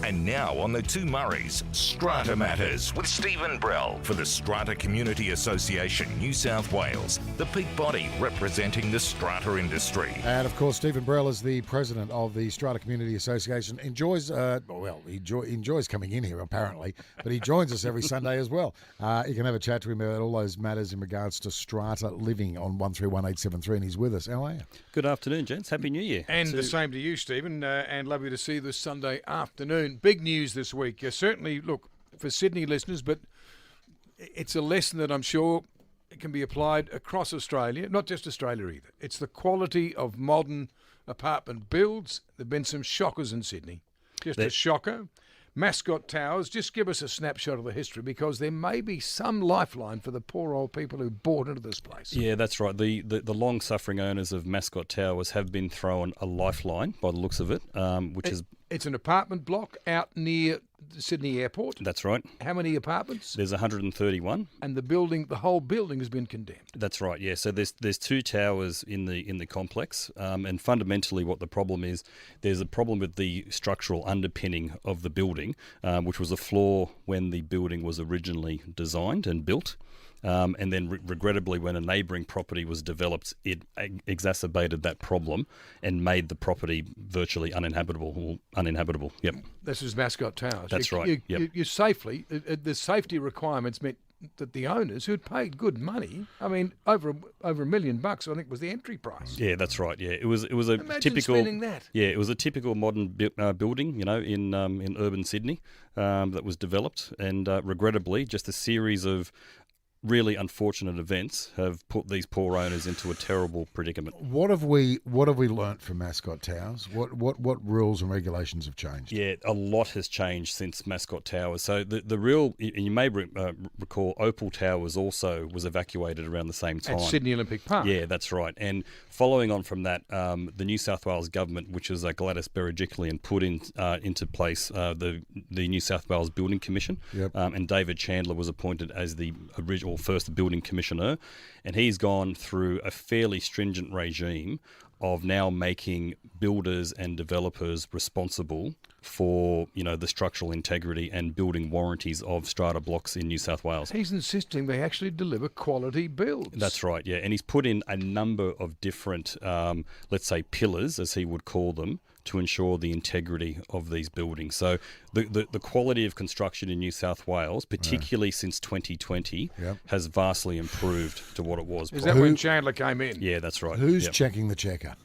And now on the Two Murrays, Strata Matters with Stephen Brell for the Strata Community Association, New South Wales, the peak body representing the strata industry. And of course, Stephen Brell is the president of the Strata Community Association. He enjoys coming in here apparently, but he joins us every Sunday as well. You can have a chat to him about all those matters in regards to strata living on 131873, and he's with us. How are you? Good afternoon, gents. Happy New Year. And the same to you, Stephen, and lovely to see you this Sunday afternoon. Big news this week. Certainly, look, for Sydney listeners, but it's a lesson that I'm sure it can be applied across Australia, not just Australia either. It's the quality of modern apartment builds. There have been some shockers in Sydney. Just a shocker. Mascot Towers, just give us a snapshot of the history, because there may be some lifeline for the poor old people who bought into this place. Yeah, that's right. The long-suffering owners of Mascot Towers have been thrown a lifeline, by the looks of it, It's an apartment block out near Sydney Airport. That's right. How many apartments? There's 131. And the whole building has been condemned. That's right, yeah. So there's two towers in the complex, and fundamentally what the problem is, there's a problem with the structural underpinning of the building, which was a flaw when the building was originally designed and built. And then regrettably, when a neighbouring property was developed, it exacerbated that problem and made the property virtually uninhabitable. Yep. This is Mascot Towers. That's right. You safely, the safety requirements meant that the owners, who'd paid good money, I mean, over $1 million, I think, was the entry price. Yeah, that's right. Yeah, it was a Imagine typical. spending that. Yeah, it was a typical modern building, in urban Sydney, that was developed, and regrettably, just a series of really unfortunate events have put these poor owners into a terrible predicament. What have we learnt from Mascot Towers? What rules and regulations have changed? Yeah, a lot has changed since Mascot Towers. So the real, and you may recall, Opal Towers also was evacuated around the same time. At Sydney Olympic Park. Yeah, that's right. And following on from that, the New South Wales government, which is Gladys Berejiklian, put into place the New South Wales Building Commission. Yep. And David Chandler was appointed as the original first building commissioner, and he's gone through a fairly stringent regime of now making builders and developers responsible for the structural integrity and building warranties of strata blocks in New South Wales. He's insisting they actually deliver quality builds. That's right, yeah. And he's put in a number of different, let's say, pillars, as he would call them, to ensure the integrity of these buildings. So the quality of construction in New South Wales, particularly since 2020, has vastly improved to what it was. Is that when Chandler came in? Yeah, that's right. Who's checking the checker?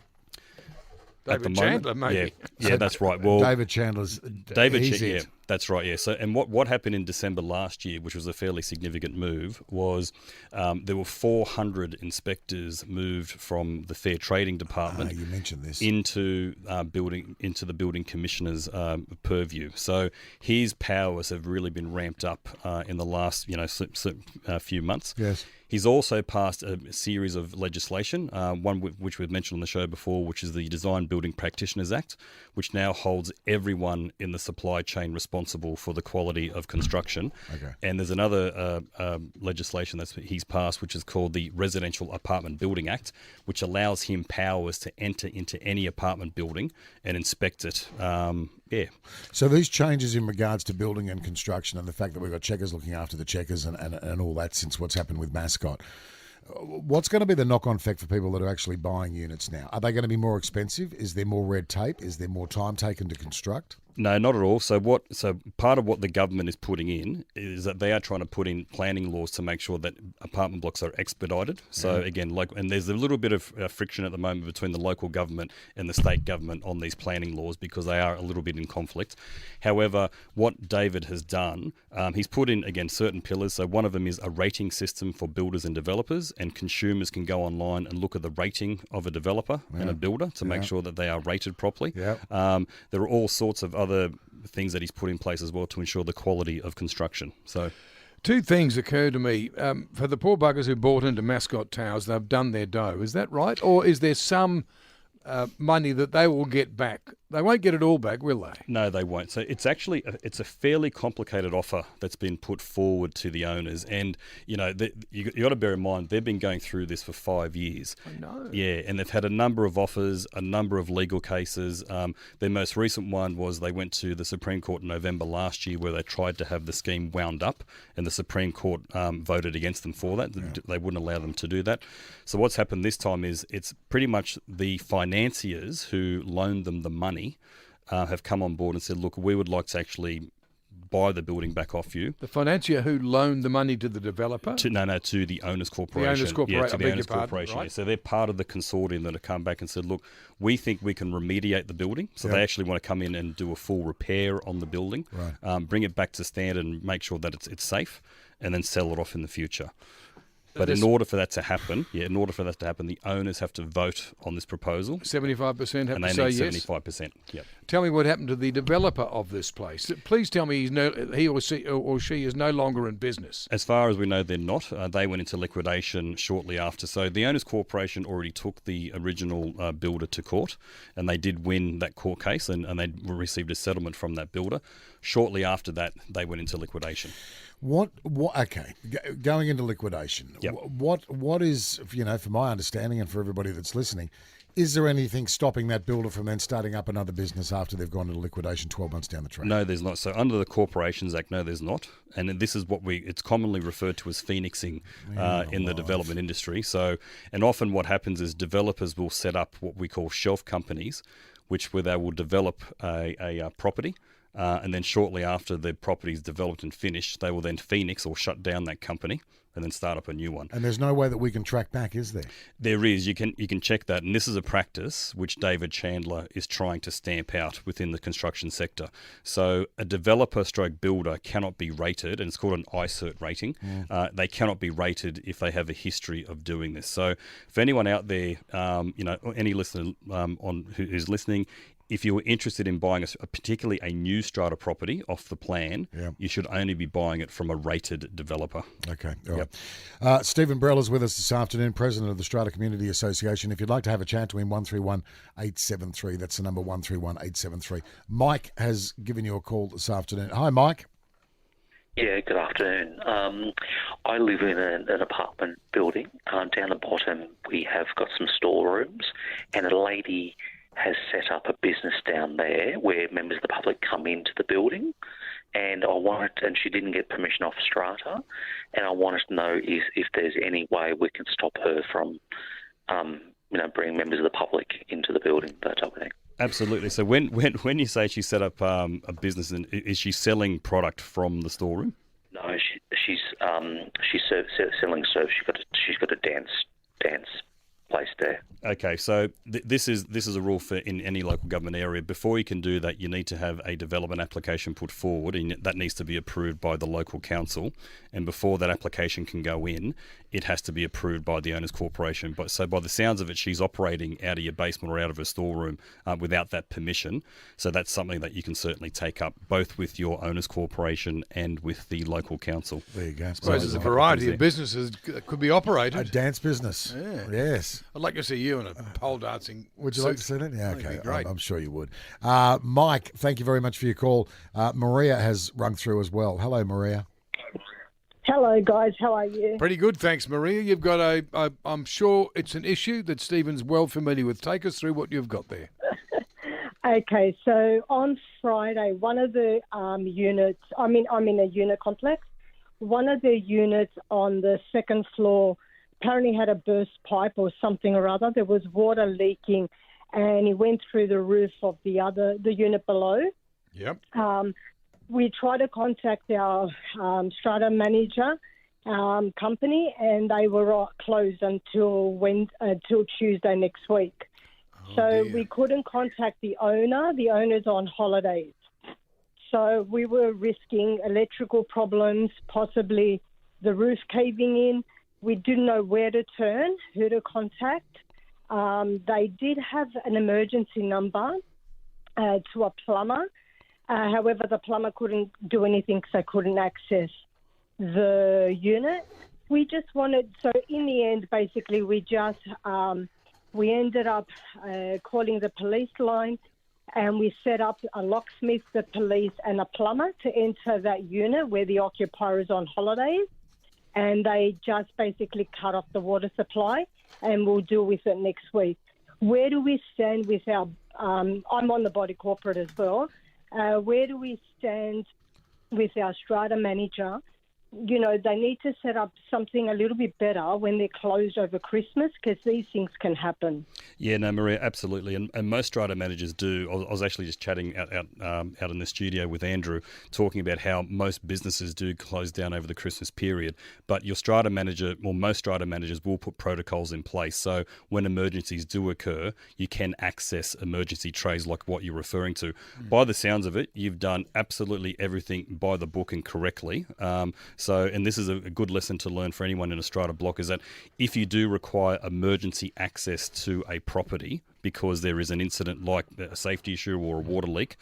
David Chandler, maybe. Yeah, that's right. Well, David Chandler's. Yeah, that's right. Yeah. So, and what happened in December last year, which was a fairly significant move, was there were 400 inspectors moved from the Fair Trading Department. You mentioned this into the building commissioner's purview. So his powers have really been ramped up in the last few months. Yes. He's also passed a series of legislation, one which we've mentioned on the show before, which is the Design Building Practitioners Act, which now holds everyone in the supply chain responsible for the quality of construction. Okay. And there's another legislation that he's passed, which is called the Residential Apartment Building Act, which allows him powers to enter into any apartment building and inspect it. So these changes in regards to building and construction, and the fact that we've got checkers looking after the checkers and all that, since what's happened with Mascot, what's going to be the knock-on effect for people that are actually buying units now? Are they going to be more expensive? Is there more red tape? Is there more time taken to construct? No, not at all. So part of what the government is putting in is that they are trying to put in planning laws to make sure that apartment blocks are expedited. So again, and there's a little bit of friction at the moment between the local government and the state government on these planning laws, because they are a little bit in conflict. However, what David has done, he's put in, again, certain pillars. So one of them is a rating system for builders and developers, and consumers can go online and look at the rating of a developer and a builder to make sure that they are rated properly. There are all sorts of other things that he's put in place as well to ensure the quality of construction. So, two things occur to me. For the poor buggers who bought into Mascot Towers, they've done their dough. Is that right? Or is there some money that they will get back They won't get it all back, will they? No, they won't. So it's actually it's a fairly complicated offer that's been put forward to the owners, and you got to bear in mind they've been going through this for 5 years. I know. Yeah, and they've had a number of offers, a number of legal cases. Their most recent one was they went to the Supreme Court in November last year, where they tried to have the scheme wound up, and the Supreme Court voted against them for that. Yeah. They wouldn't allow them to do that. So what's happened this time is it's pretty much the financiers who loaned them the money have come on board and said, look, we would like to actually buy the building back off you. The financier who loaned the money to the developer? To the Owners Corporation. The Owners Corporation. Yeah, to the Owners Corporation. Right? Yeah. So they're part of the consortium that have come back and said, look, we think we can remediate the building. So they actually want to come in and do a full repair on the building, bring it back to standard and make sure that it's safe, and then sell it off in the future. But in order for that to happen, the owners have to vote on this proposal. 75% have and to they say need yes? 75%. Yep. Tell me what happened to the developer of this place. Please tell me he or she is no longer in business. As far as we know, they're not. They went into liquidation shortly after. So the Owners Corporation already took the original builder to court, and they did win that court case, and they received a settlement from that builder. Shortly after that, they went into liquidation. Okay, going into liquidation. Yep. What is, for my understanding and for everybody that's listening, is there anything stopping that builder from then starting up another business after they've gone into liquidation 12 months down the track? No, there's not. So under the Corporations Act, no, there's not. And this is it's commonly referred to as phoenixing in the development industry. So, and often what happens is developers will set up what we call shelf companies, where they will develop a property. And then shortly after the property is developed and finished, they will then phoenix or shut down that company and then start up a new one. And there's no way that we can track back, is there? There is. You can check that. And this is a practice which David Chandler is trying to stamp out within the construction sector. So a developer stroke builder cannot be rated, and it's called an ICERT rating. They cannot be rated if they have a history of doing this. So for anyone out there, any listener who's listening, if you're interested in buying particularly a new strata property off the plan, you should only be buying it from a rated developer. Okay. All right. Stephen Brell is with us this afternoon, President of the Strata Community Association. If you'd like to have a chat to him, 131-873. That's the number, 131-873. Mike has given you a call this afternoon. Hi, Mike. Yeah, good afternoon. I live in an apartment building. Down the bottom, we have got some storerooms, and a lady has set up a business down there where members of the public come into the building, and she didn't get permission off Strata, and I wanted to know if there's any way we can stop her from, bringing members of the public into the building, that type of thing. Absolutely. So when you say she set up a business, is she selling product from the storeroom? No, she's selling service. She's got a dance place there. Okay, so this is a rule for in any local government area. Before you can do that, you need to have a development application put forward, and that needs to be approved by the local council. And before that application can go in, it has to be approved by the Owners Corporation. So by the sounds of it, she's operating out of your basement or out of her storeroom without that permission. So that's something that you can certainly take up both with your Owners Corporation and with the local council. There you go. So there's a variety of businesses that could be operated. A dance business. Yeah. Yes. I'd like to see you in a pole dancing. Would you like to see that? Yeah, okay. Great. I'm sure you would. Mike, thank you very much for your call. Maria has rung through as well. Hello, Maria. Hello, guys. How are you? Pretty good, thanks, Maria. You've got I'm sure it's an issue that Stephen's well familiar with. Take us through what you've got there. Okay, so on Friday, one of the units, I'm in a unit complex. One of the units on the second floor apparently had a burst pipe or something or other. There was water leaking, and it went through the roof of the unit below. Yep. We tried to contact our strata manager company, and they were closed until Tuesday next week. So we couldn't contact the owner. The owner's on holidays. So we were risking electrical problems, possibly the roof caving in. We didn't know where to turn, who to contact. They did have an emergency number to a plumber. However, the plumber couldn't do anything because they couldn't access the unit. We just wanted, so in the end, basically, we ended up calling the police line, and we set up a locksmith, the police, and a plumber to enter that unit where the occupier is on holidays, and they just basically cut off the water supply, and we'll deal with it next week. Where do we stand with our... I'm on the body corporate as well. Where do we stand with our strata manager? You know, they need to set up something a little bit better when they're closed over Christmas, because these things can happen. Yeah, no, Maria, absolutely. And most strata managers do. I was actually just chatting out in the studio with Andrew, talking about how most businesses do close down over the Christmas period. But your strata manager, or most strata managers, will put protocols in place. So when emergencies do occur, you can access emergency trays like what you're referring to. By the sounds of it, you've done absolutely everything by the book and correctly. And this is a good lesson to learn for anyone in a strata block, is that if you do require emergency access to a property because there is an incident like a safety issue or a water leak,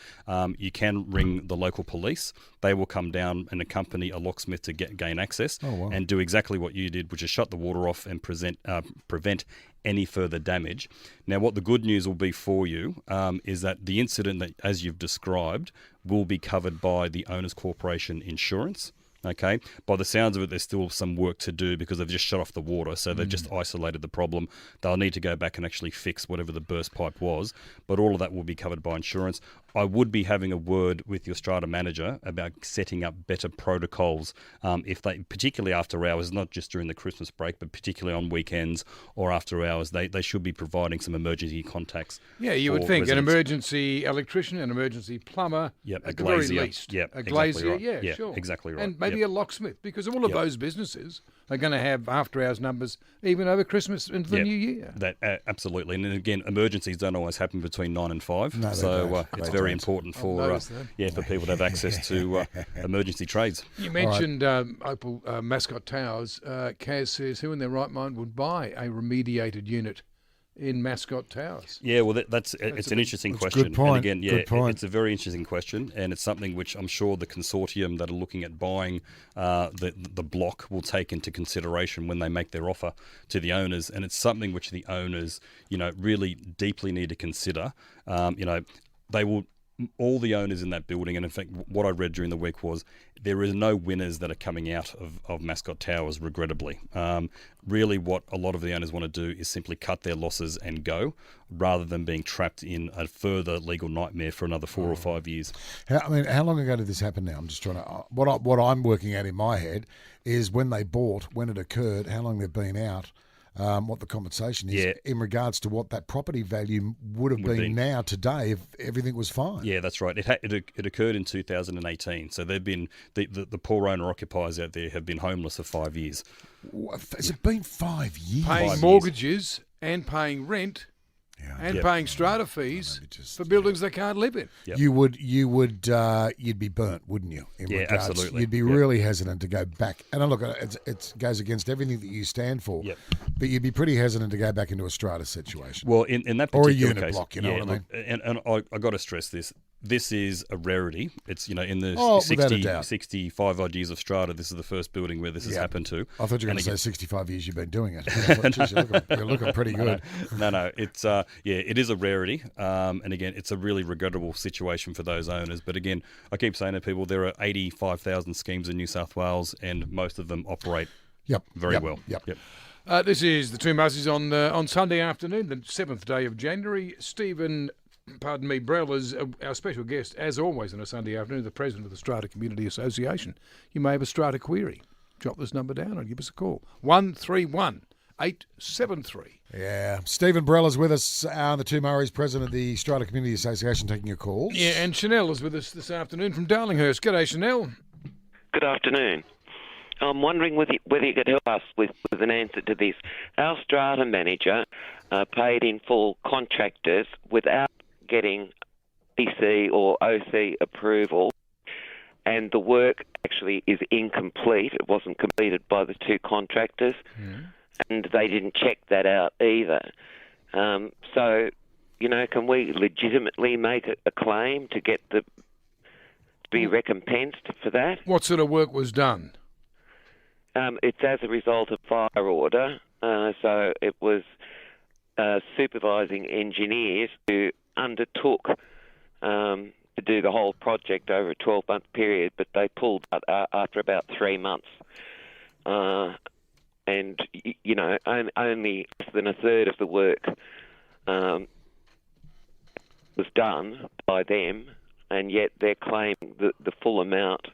you can ring the local police. They will come down and accompany a locksmith to gain access and do exactly what you did, which is shut the water off and prevent any further damage. Now, what the good news will be for you is that the incident that, as you've described, will be covered by the Owners Corporation insurance. Okay, by the sounds of it, there's still some work to do because they've just shut off the water, so they've just isolated the problem. They'll need to go back and actually fix whatever the burst pipe was, but all of that will be covered by insurance. I would be having a word with your strata manager about setting up better protocols, if they, particularly after hours, not just during the Christmas break, but particularly on weekends or after hours, they should be providing some emergency contacts. Yeah, you would think an emergency electrician, an emergency plumber, at the very least. Yep, a glazier, exactly right. yeah, sure. Exactly right. And maybe a locksmith, because all of those businesses are going to have after-hours numbers even over Christmas into the new year. That absolutely. And then again, emergencies don't always happen between 9 and 5, No, so it's very important for people to have access to emergency trades. You mentioned Mascot Towers. Kaz says, who in their right mind would buy a remediated unit in Mascot Towers? Yeah, well, it's an interesting question. Good point. And again, good point. It's a very interesting question, and it's something which I'm sure the consortium that are looking at buying the block will take into consideration when they make their offer to the owners, and it's something which the owners, really deeply need to consider. They will. All the owners in that building, and in fact, what I read during the week was there is no winners that are coming out of Mascot Towers, regrettably. Really, what a lot of the owners want to do is simply cut their losses and go, rather than being trapped in a further legal nightmare for another 4 or 5 years. How long ago did this happen now? I'm just trying to... What I'm working at in my head is when they bought, when it occurred, how long they've been out, what the compensation is in regards to what that property value would have been now today if everything was fine. Yeah, that's right. It occurred in 2018. So they've been the poor owner occupiers out there have been homeless for 5 years. Has it been 5 years? Paying mortgages and paying rent. And paying strata fees for buildings they can't live in. Yep. You'd be burnt, wouldn't you? Absolutely. You'd be really hesitant to go back. And look, it goes against everything that you stand for. Yep. But you'd be pretty hesitant to go back into a strata situation. Well, in that particular or a unit case, block, you know what I mean? And I got to stress this. This is a rarity. It's, in the 65 odd years of strata, this is the first building where this has happened to. I thought you were going to say 65 years you've been doing it. You're looking pretty good. No, it's it is a rarity. And again, it's a really regrettable situation for those owners. But again, I keep saying to people, there are 85,000 schemes in New South Wales, and most of them operate very well. Yep. This is the Two Mussies on Sunday afternoon, the 7th day of January. Stephen Brell is our special guest, as always on a Sunday afternoon, the President of the Strata Community Association. You may have a strata query. Drop this number down and give us a call. 131 873. Yeah. Stephen Brell is with us, the Two Murrays, President of the Strata Community Association, taking your calls. Yeah, and Chanel is with us this afternoon from Darlinghurst. G'day, Chanel. Good afternoon. I'm wondering whether you could help us with an answer to this. Our strata manager paid in full contractors without getting EC or OC approval, and the work actually is incomplete. It wasn't completed by the two contractors, and they didn't check that out either. So, can we legitimately make a claim to get to be recompensed for that? What sort of work was done? It's as a result of fire order. So it was supervising engineers who undertook to do the whole project over a 12-month period, but they pulled out after about 3 months. And, you know, only less than a third of the work was done by them, and yet they're claiming the full amount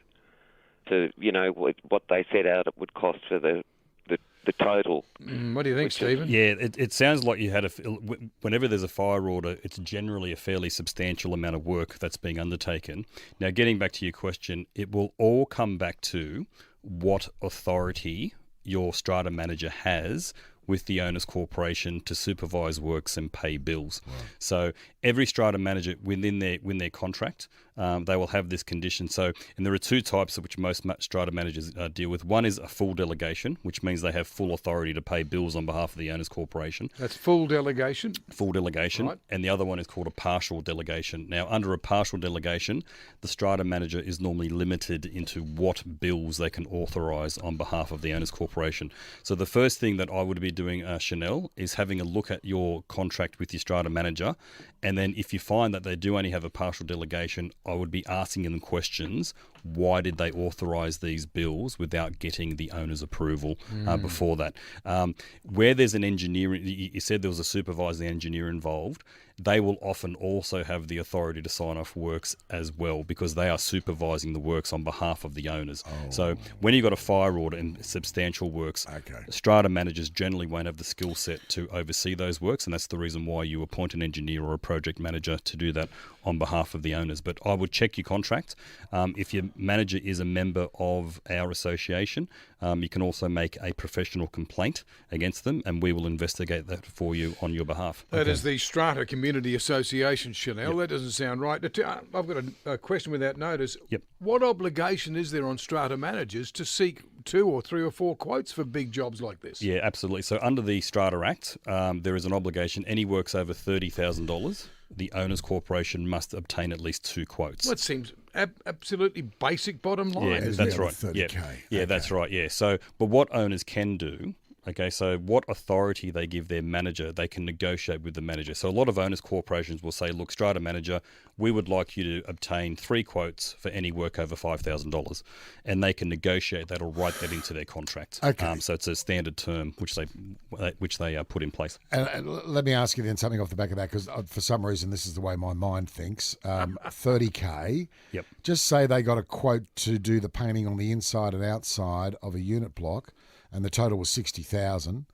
to, you know, what they set out it would cost for the total. What do you think, Stephen? Yeah, it sounds like you had whenever there's a fire order, it's generally a fairly substantial amount of work that's being undertaken. Now, getting back to your question, it will all come back to what authority your strata manager has with the owner's corporation to supervise works and pay bills. Right. So every strata manager within their contract, they will have this condition. So, and there are two types of which most strata managers deal with. One is a full delegation, which means they have full authority to pay bills on behalf of the owner's corporation. That's full delegation? Full delegation. Right. And the other one is called a partial delegation. Now, under a partial delegation, the strata manager is normally limited into what bills they can authorise on behalf of the owner's corporation. So the first thing that I would be doing, Chanel, is having a look at your contract with your strata manager, and then if you find that they do only have a partial delegation, I would be asking them questions. Why did they authorise these bills without getting the owner's approval before that? Where there's an engineer, you said there was a supervising engineer involved, they will often also have the authority to sign off works as well, because they are supervising the works on behalf of the owners. So when you've got a fire order and substantial works, strata managers generally won't have the skill set to oversee those works, and that's the reason why you appoint an engineer or a project manager to do that on behalf of the owners. But I would check your contract. If your manager is a member of our association, you can also make a professional complaint against them, and we will investigate that for you on your behalf. That is the Strata Community Association, Chanel. Yep. That doesn't sound right. I've got a question without notice. Yep. What obligation is there on strata managers to seek 2 or 3 or 4 quotes for big jobs like this? Yeah, absolutely. So under the Strata Act, there is an obligation. Any works over $30,000, the owner's corporation must obtain at least 2 quotes. That seems absolutely basic bottom line. Yeah, that's right. 30K. Yeah, that's right. Yeah. So, but what owners can do, okay, so what authority they give their manager, they can negotiate with the manager. So a lot of owners' corporations will say, look, strata manager, we would like you to obtain 3 quotes for any work over $5,000. And they can negotiate that or write that into their contract. Okay. So it's a standard term which they put in place. And let me ask you then something off the back of that, because for some reason this is the way my mind thinks. 30K. Yep. Just say they got a quote to do the painting on the inside and outside of a unit block, and the total was 60,000.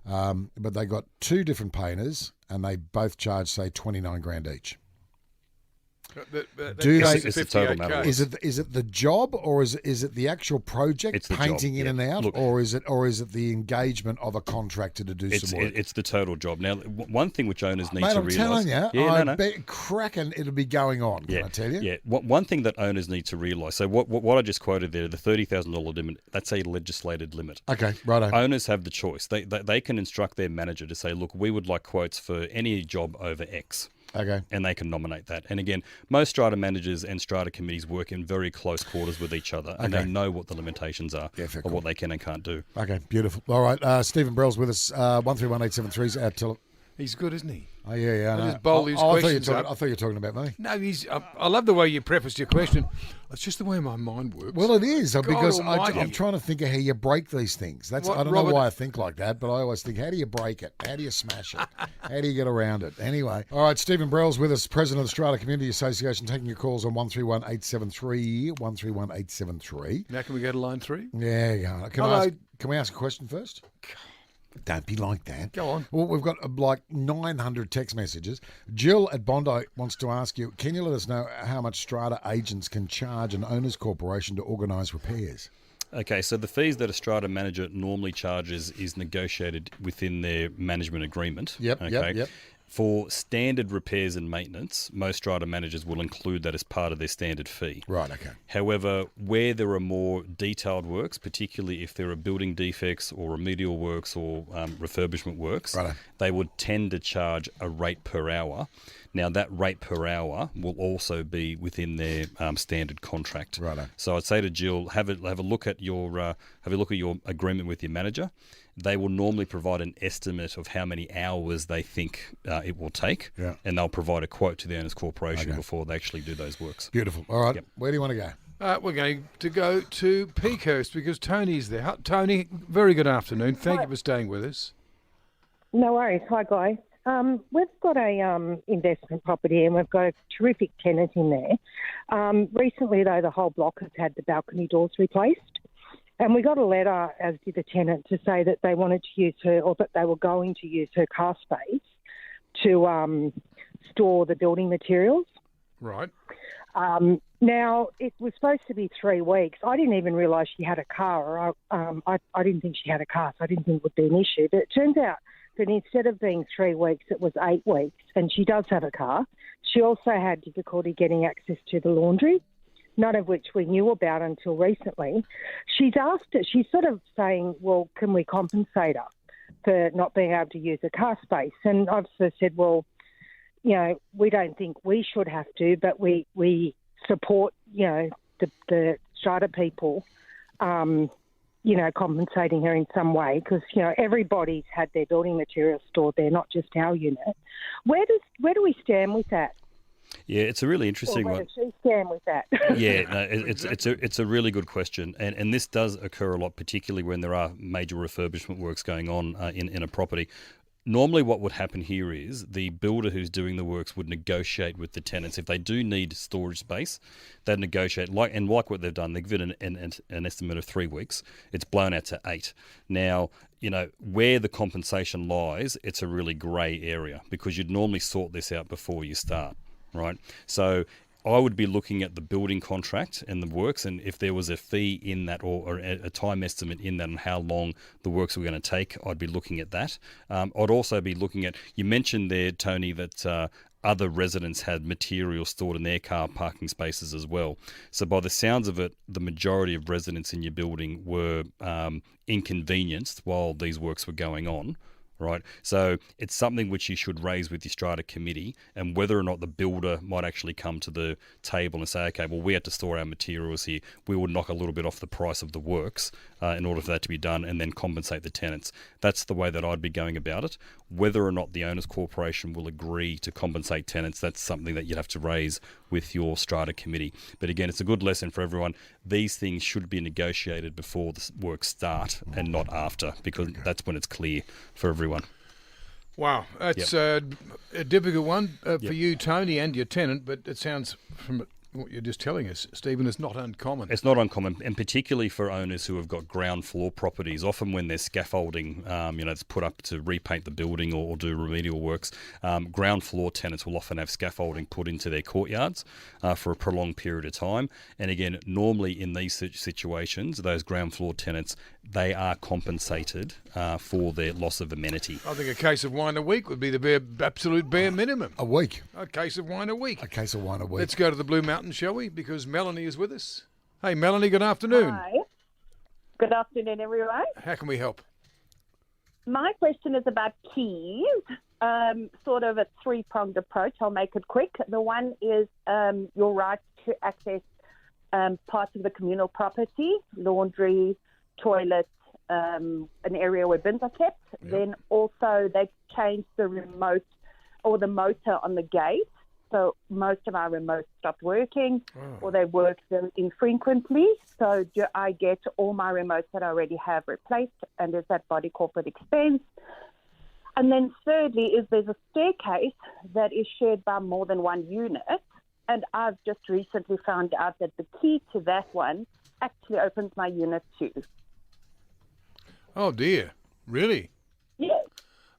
But they got 2 different painters, and they both charged, say, 29 grand each. It's the total matter. Is it the job, or is it the actual project, it's the painting job, in and out, Look, or is it the engagement of a contractor to do some work? It's the total job. Now, one thing which owners need Mate, to I'm realise... telling you, I bet cracking it'll be going on, can I tell you? Yeah, one thing that owners need to realise, so what I just quoted there, the $30,000 limit, that's a legislated limit. Okay, righto. Owners have the choice. They can instruct their manager to say, look, we would like quotes for any job over X. Okay. And they can nominate that. And again, most strata managers and strata committees work in very close quarters with each other, and they know what the limitations are of what they can and can't do. Okay, beautiful. All right, Stephen Brell's with us. 131873 is our He's good, isn't he? Oh, yeah. I just bowl his questions I thought you were talking about me. No, I love the way you prefaced your question. It's just the way my mind works. Well, it is, because almighty. I'm trying to think of how you break these things. I don't know why I think like that, but I always think, how do you break it? How do you smash it? How do you get around it? Anyway. All right, Stephen Brell's with us, President of the Strata Community Association, taking your calls on 131873, 131873. Now can we go to line 3? Yeah, can we ask a question first? Don't be like that. Go on. Well, we've got like 900 text messages. Jill at Bondi wants to ask you, can you let us know how much strata agents can charge an owner's corporation to organise repairs? Okay, so the fees that a strata manager normally charges is negotiated within their management agreement. Yep. For standard repairs and maintenance, most strata managers will include that as part of their standard fee. Right, okay. However, where there are more detailed works, particularly if there are building defects or remedial works or refurbishment works, they would tend to charge a rate per hour. Now, that rate per hour will also be within their standard contract. Righto. So I'd say to Jill, have a look at your agreement with your manager, they will normally provide an estimate of how many hours they think it will take, and they'll provide a quote to the owners' corporation before they actually do those works. Beautiful. All right, where do you want to go? We're going to go to Peakhurst because Tony's there. Tony, very good afternoon. Thank you for staying with us. No worries. Hi, guys. We've got a investment property and we've got a terrific tenant in there. Recently, though, the whole block has had the balcony doors replaced. And we got a letter, as did the tenant, to say that they wanted to use her, or that they were going to use her car space to store the building materials. Right. Now, it was supposed to be 3 weeks. I didn't even realise she had a car. I didn't think she had a car, so I didn't think it would be an issue. But it turns out that instead of being 3 weeks, it was 8 weeks. And she does have a car. She also had difficulty getting access to the laundry, none of which we knew about until recently. She's sort of saying, well, can we compensate her for not being able to use a car space? And I've sort of said, well, you know, we don't think we should have to, but we support, you know, the Strata people, you know, compensating her in some way because, you know, everybody's had their building materials stored there, not just our unit. Where do we stand with that? Yeah, it's a really interesting one. Where does she stand with that? Yeah, no, it's a really good question, and this does occur a lot, particularly when there are major refurbishment works going on in a property. Normally what would happen here is the builder who's doing the works would negotiate with the tenants. If they do need storage space, they'd negotiate, like what they've done. They give it an estimate of 3 weeks. It's blown out to 8. Now, you know, where the compensation lies, it's a really grey area because you'd normally sort this out before you start, right? So I would be looking at the building contract and the works, and if there was a fee in that or a time estimate in that and how long the works were going to take, I'd be looking at that. I'd also be looking at, you mentioned there, Tony, that other residents had material stored in their car parking spaces as well. So by the sounds of it, the majority of residents in your building were inconvenienced while these works were going on. Right, so it's something which you should raise with your strata committee, and whether or not the builder might actually come to the table and say, okay, well, we had to store our materials here. We would knock a little bit off the price of the works in order for that to be done, and then compensate the tenants. That's the way that I'd be going about it. Whether or not the owners' corporation will agree to compensate tenants, that's something that you'd have to raise with your strata committee. But again, it's a good lesson for everyone. These things should be negotiated before the works start and not after, because that's when it's clear for everyone. Wow, that's a difficult one for you, Tony, and your tenant, but it sounds from what you're just telling us, Stephen, is not uncommon. It's not uncommon, and particularly for owners who have got ground floor properties. Often when there's scaffolding, it's put up to repaint the building or do remedial works, ground floor tenants will often have scaffolding put into their courtyards for a prolonged period of time. And again, normally in these situations, those ground floor tenants, they are compensated for their loss of amenity. I think a case of wine a week would be the absolute bare minimum. A week? A case of wine a week. A case of wine a week. Let's go to the Blue Mountains, shall we? Because Melanie is with us. Hey, Melanie, good afternoon. Hi. Good afternoon, everyone. How can we help? My question is about keys, sort of a three-pronged approach. I'll make it quick. The one is your right to access parts of the communal property, laundry, toilets, an area where bins are kept. Yep. Then also they've changed the remote or the motor on the gate. So most of our remotes stopped working or they work them infrequently. So do I get all my remotes that I already have replaced, and is that body corporate expense? And then thirdly is there's a staircase that is shared by more than one unit, and I've just recently found out that the key to that one actually opens my unit too. Oh dear, really? Yes.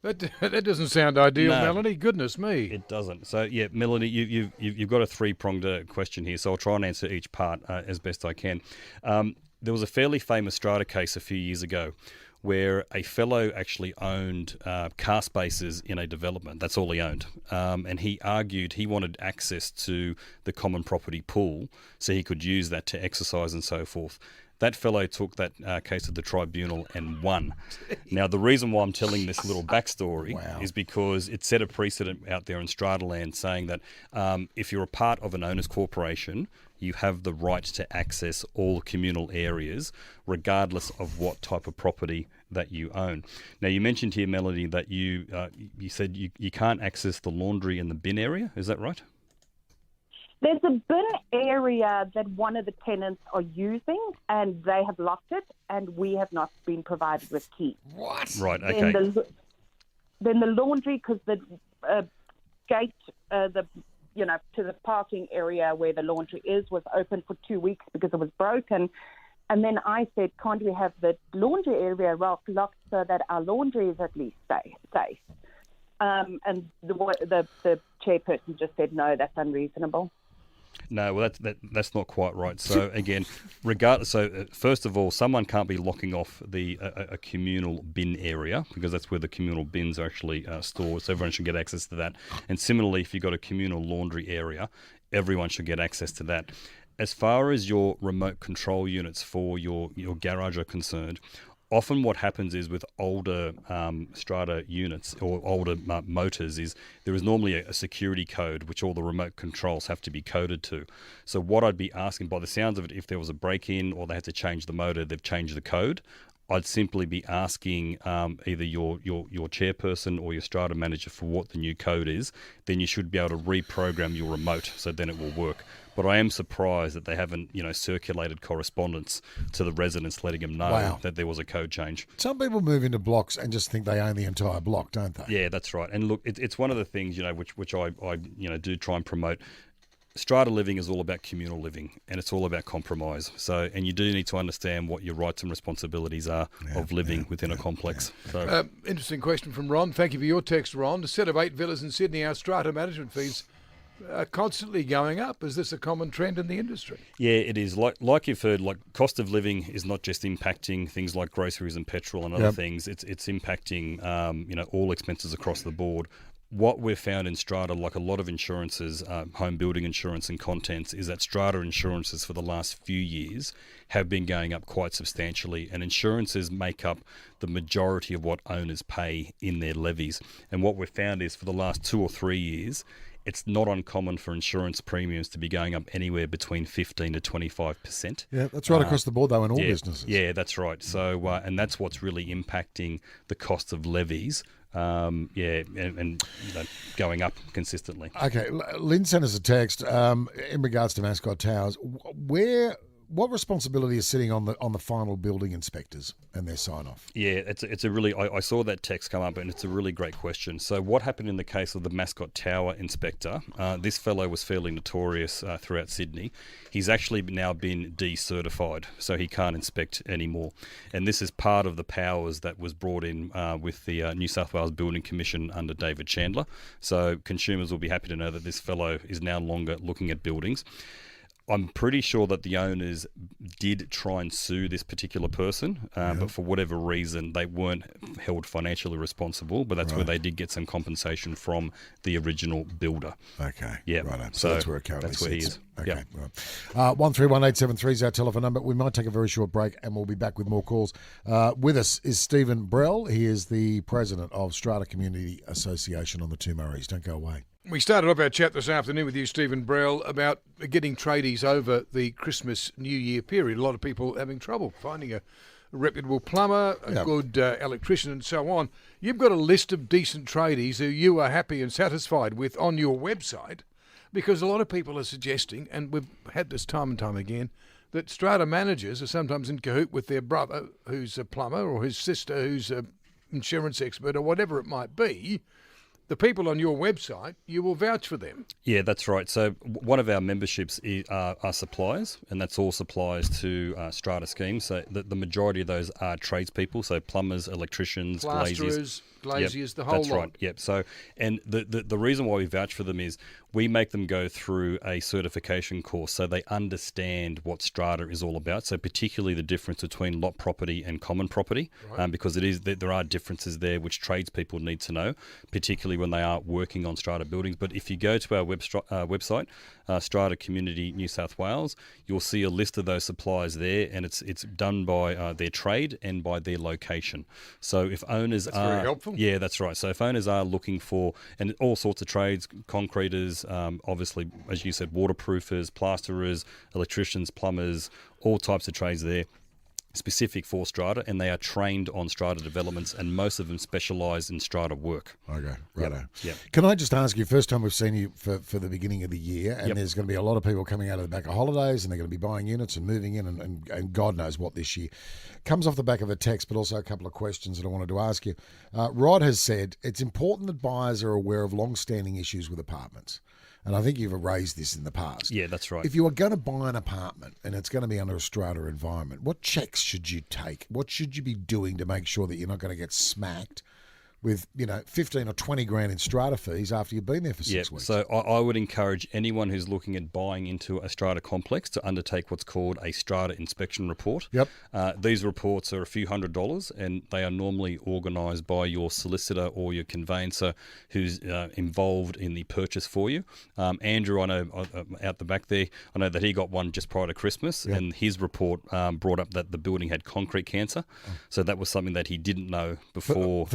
That doesn't sound ideal, No. Melanie. Goodness me. It doesn't. So yeah, Melanie, you've got a three-pronged question here. So I'll try and answer each part as best I can. There was a fairly famous strata case a few years ago where a fellow actually owned car spaces in a development. That's all he owned. And he argued he wanted access to the common property pool so he could use that to exercise and so forth. That fellow took that case to the tribunal and won. Now, the reason why I'm telling this little backstory is because it set a precedent out there in strata land saying that if you're a part of an owner's corporation, you have the right to access all communal areas, regardless of what type of property that you own. Now, you mentioned here, Melody, that you said you can't access the laundry and the bin area. Is that right? There's a bin area that one of the tenants are using, and they have locked it, and we have not been provided with keys. What? Right, okay. Then the laundry, because the gate, to the parking area where the laundry is, was open for 2 weeks because it was broken. And then I said, can't we have the laundry area locked so that our laundry is at least safe? And the chairperson just said, no, that's unreasonable. No, well, that's not quite right. So again, regardless, first of all, someone can't be locking off a communal bin area, because that's where the communal bins are actually stored. So everyone should get access to that. And similarly, if you've got a communal laundry area, everyone should get access to that. As far as your remote control units for your garage are concerned, often what happens is with older strata units or older motors is there is normally a security code which all the remote controls have to be coded to. So what I'd be asking, by the sounds of it, if there was a break-in or they had to change the motor, they've changed the code, I'd simply be asking either your chairperson or your strata manager for what the new code is. Then you should be able to reprogram your remote so then it will work. But I am surprised that they haven't, circulated correspondence to the residents letting them know that there was a code change. Some people move into blocks and just think they own the entire block, don't they? Yeah, that's right. And look, it's one of the things, which I do try and promote. Strata living is all about communal living, and it's all about compromise. So, and you do need to understand what your rights and responsibilities are of living within a complex. So, interesting question from Ron. Thank you for your text, Ron. A set of 8 villas in Sydney, our strata management fees are constantly going up. Is this a common trend in the industry? Yeah, it is. Like you've heard, cost of living is not just impacting things like groceries and petrol and other things. It's impacting all expenses across the board. What we've found in strata, like a lot of insurances, home building insurance and contents, is that strata insurances for the last few years have been going up quite substantially, and insurances make up the majority of what owners pay in their levies. And what we've found is for the last 2 or 3 years, it's not uncommon for insurance premiums to be going up anywhere between 15 to 25%. Yeah, that's right across the board, though, in all businesses. Yeah, that's right. So, and that's what's really impacting the cost of levies. And going up consistently. Okay, Lynn sent us a text in regards to Mascot Towers. What responsibility is sitting on the final building inspectors and their sign off? Yeah, it's a really I saw that text come up, and it's a really great question. So what happened in the case of the Mascot Tower inspector? This fellow was fairly notorious throughout Sydney. He's actually now been decertified, so he can't inspect anymore. And this is part of the powers that was brought in with the New South Wales Building Commission under David Chandler. So consumers will be happy to know that this fellow is no longer looking at buildings. I'm pretty sure that the owners did try and sue this particular person, but for whatever reason, they weren't held financially responsible. But that's where they did get some compensation from the original builder. Okay. Yeah. Right. So that's where it currently That's where he is. Okay. Right. 131873 is our telephone number. We might take a very short break, and we'll be back with more calls. With us is Stephen Brell. He is the president of Strata Community Association on the Two Murrays. Don't go away. We started off our chat this afternoon with you, Stephen Brell, about getting tradies over the Christmas New Year period. A lot of people having trouble finding a reputable plumber, a good electrician and so on. You've got a list of decent tradies who you are happy and satisfied with on your website, because a lot of people are suggesting, and we've had this time and time again, that strata managers are sometimes in cahoot with their brother who's a plumber or his sister who's an insurance expert or whatever it might be. The people on your website, you will vouch for them. Yeah, that's right. So one of our memberships are suppliers, and that's all suppliers to strata schemes. So the majority of those are tradespeople, so plumbers, electricians, glaziers, the whole lot. That's right. Yep. So, and the reason why we vouch for them is we make them go through a certification course so they understand what strata is all about. So particularly the difference between lot property and common property, because there are differences there which tradespeople need to know, particularly when they are working on strata buildings. But if you go to our website, Strata Community New South Wales, you'll see a list of those suppliers there, and it's done by their trade and by their location. So if owners That's very helpful. Yeah, that's right. So if owners are looking for, and all sorts of trades, concreters, obviously, as you said, waterproofers, plasterers, electricians, plumbers, all types of trades there. specific for strata, and they are trained on strata developments, and most of them specialise in strata work. Okay, righto. Yep. Can I just ask you, first time we've seen you for the beginning of the year, and Yep. there's going to be a lot of people coming out of the back of holidays, and they're going to be buying units and moving in, and God knows what this year. Comes off the back of a text, but also a couple of questions that I wanted to ask you. Rod has said, it's important that buyers are aware of long-standing issues with apartments. And I think you've raised this in the past. Yeah, that's right. If you are going to buy an apartment and it's going to be under a strata environment, what checks should you take? What should you be doing to make sure that you're not going to get smacked with 15 or 20 grand in strata fees after you've been there for 6 weeks? So I would encourage anyone who's looking at buying into a strata complex to undertake what's called a strata inspection report. Yep. These reports are a few $100s, and they are normally organised by your solicitor or your conveyancer who's involved in the purchase for you. Andrew, I know out the back there, I know that he got one just prior to Christmas, Yep. and his report brought up that the building had concrete cancer. So that was something that he didn't know before.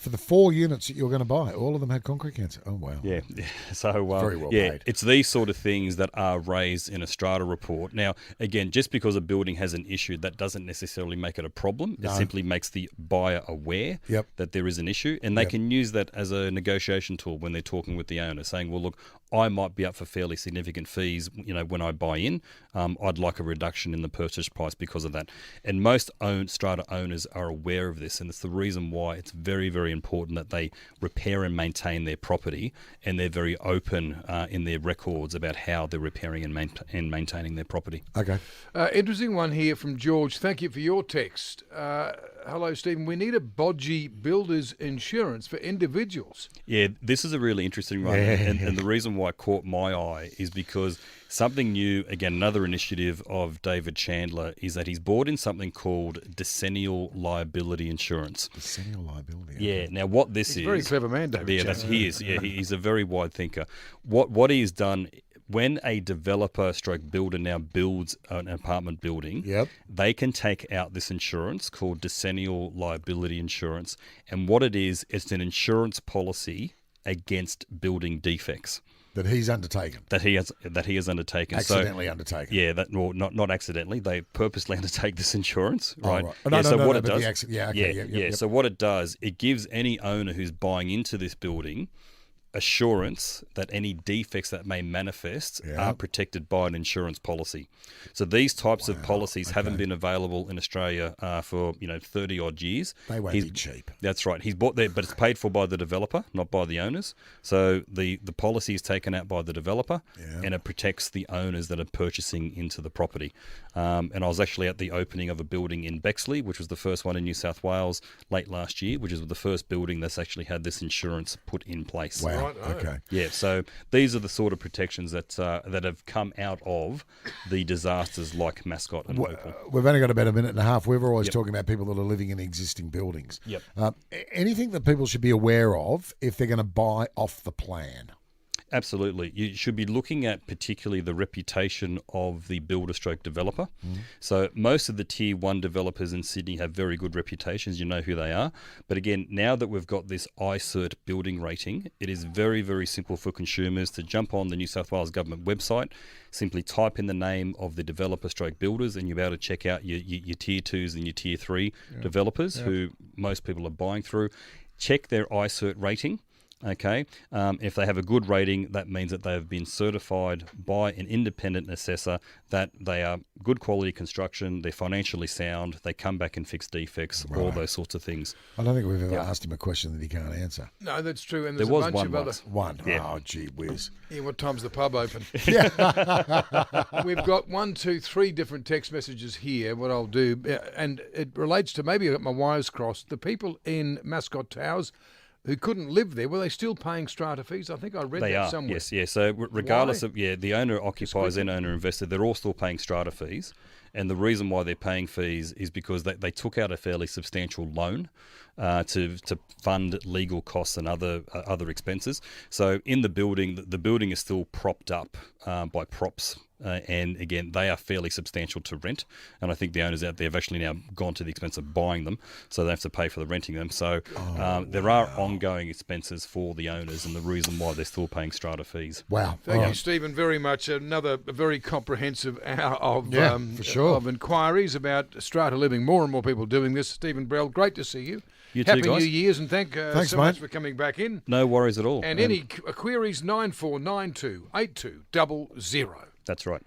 For the 4 units that you're going to buy, all of them had concrete cancer. Oh, wow. Yeah. So Very well paid. it's these sort of things that are raised in a strata report. Now, again, just because a building has an issue, that doesn't necessarily make it a problem. No. It simply makes the buyer aware Yep. that there is an issue, and they Yep. can use that as a negotiation tool when they're talking with the owner, saying, well, look, I might be up for fairly significant fees, when I buy in. I'd like a reduction in the purchase price because of that. And most strata owners are aware of this, and it's the reason why it's very, very important that they repair and maintain their property, and they're very open in their records about how they're repairing and maintaining their property. Okay. Interesting one here from George. Thank you for your text. Hello, Stephen. We need a bodgy builder's insurance for individuals. Yeah, this is a really interesting one. Yeah. And the reason why it caught my eye is because something new, again, another initiative of David Chandler, is that he's brought in something called Decennial liability insurance. Decennial liability. Yeah, now what this He's is... a very clever man, David Yeah, Chandler. he is. Yeah, he's a very wide thinker. What he's done... When a developer stroke builder now builds an apartment building, Yep. they can take out this insurance called Decennial liability insurance. And what it is, it's an insurance policy against building defects That he's undertaken. that he has undertaken. Accidentally undertaken. Yeah, not accidentally. They purposely undertake this insurance, Oh, right? right. No, So no, what no, it but the does, accident- yeah, okay, yep. So what it does, it gives any owner who's buying into this building assurance that any defects that may manifest Yeah. are protected by an insurance policy. So these types of policies haven't okay. been available in Australia for 30 odd years. They won't be cheap. That's right. He's bought that, but it's paid for by the developer, not by the owners. So the policy is taken out by the developer, Yeah. and it protects the owners that are purchasing into the property. And I was actually at the opening of a building in Bexley, which was the first one in New South Wales late last year, which is the first building that's actually had this insurance put in place. Wow. Right, oh. Okay. Yeah, so these are the sort of protections that have come out of the disasters like Mascot and Opal. We've only got about a minute and a half. We're always Yep. talking about people that are living in existing buildings. Yep. Anything that people should be aware of if they're going to buy off the plan? Absolutely. You should be looking at particularly the reputation of the builder stroke developer. So most of the tier 1 developers in Sydney have very good reputations. You know who they are. But again, now that we've got this iCert building rating, it is very, very simple for consumers to jump on the New South Wales government website, simply type in the name of the developer stroke builders, and you'll be able to check out your tier 2s and your tier 3 developers who most people are buying through. Check their iCert rating. Okay, if they have a good rating, that means that they have been certified by an independent assessor that they are good quality construction, they're financially sound, they come back and fix defects, all those sorts of things. I don't think we've ever asked him a question that he can't answer. No, that's true. And there's There was a bunch one of other... once. One. Yeah. Oh, gee whiz. Yeah, what time's the pub open? We've got 1, 2, 3 different text messages here. What I'll do, and it relates to, maybe I got my wires crossed, the people in Mascot Towers who couldn't live there, were they still paying strata fees? I think I read They that are, somewhere. yes, yeah. So regardless Why? of, the owner occupies and owner investor, they're all still paying strata fees. And the reason why they're paying fees is because they took out a fairly substantial loan to fund legal costs and other expenses. So in the building is still propped up by props. And again, they are fairly substantial to rent. And I think the owners out there have actually now gone to the expense of buying them, so they have to pay for the renting them. So there are ongoing expenses for the owners, and the reason why they're still paying strata fees. Wow. Thank All you, right. Stephen, very much. Another very comprehensive hour of Yeah, for sure. Sure. of inquiries about strata living. More and more people doing this. Stephen Brell, great to see you. You too, Happy guys. New Year's, and thanks so mate. much for coming back in. No worries at all. And any queries, 9492 8200. That's right.